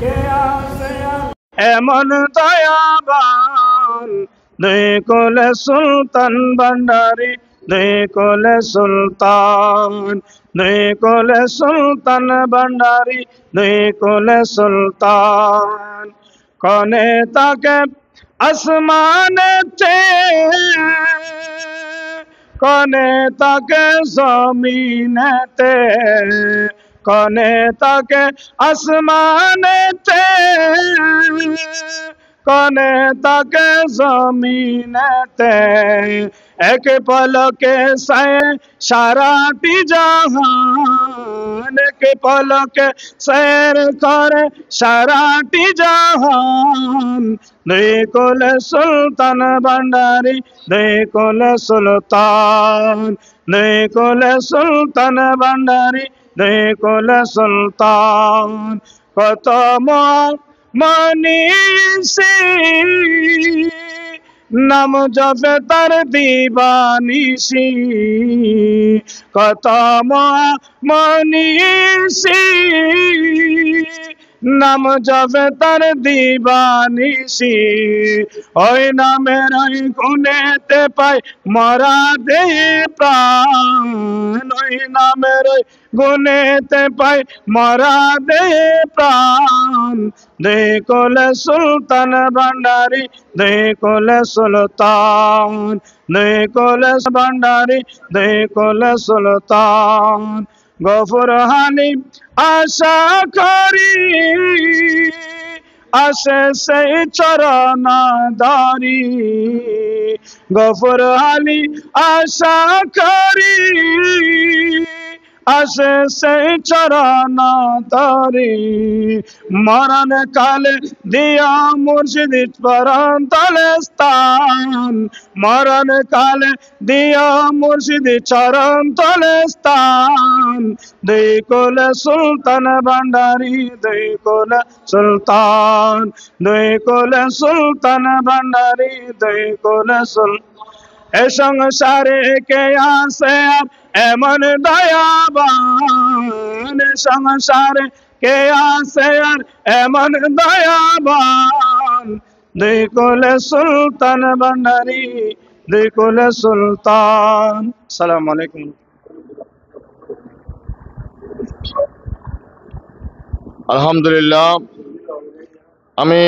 কে আছে এমন দয়াবান, দুই কোলে সুলতান ভান্ডারী, দুই কোলে সুলতান, দুই কোলে সুলতান ভান্ডারী, দুই কোলে সুলতান। কনে তাকে আসমানেতে, কনে তাকে জমিনেতে, কনে তাকে আসমানেতে, কনে তাকে জমিনেতে। এক পলকে সায়ে সারাটি জাহান, এক পলকে সैर করে সারাটি জাহান। দুই কোলে সুলতান ভান্ডারী, দুই কোলে সুলতান, দুই কোলে সুলতান ভান্ডারী, দুই কোলে সুলতান। কত মনীষী নাম জপে তার দিবানিশি, কত মনীষী নাম জপে তার দিবানিশি। ওই নামের ওই গুণেতে পাই মরা দেহে প্রাণ, ওই নামের ওই গুণেতে পাই মরা দেহে প্রাণ। দুই কোলে সুলতান ভান্ডারী, দুই কোলে সুলতান, দুই কোলে ভান্ডারী, দুই কোলে সুলতান। গফুর হালিম আশা করি আসে সেই চরণ দারি, গফুর আলী আশা করি আসে সেই চরণ দারি। মরণ কালে দিয়া মুর্শিদ চরণ তলে স্থান, মরণ কালে দিয়া মুর্শিদ চরণ তলে স্থান। দুই কোলে সুলতান ভান্ডারী, দুই কোলে সুলতান, দুই কোলে সুলতান ভান্ডারী, দুই কোলে সুলতান। এ সংসারে কে আছে আর এমন দয়াবান, এ সংসারে কে আছে আর এমন দয়াবান। দুই কোলে সুলতান ভান্ডারী, দুই কোলে সুলতান। আসসালামু আলাইকুম। আলহামদুলিল্লাহ, আমি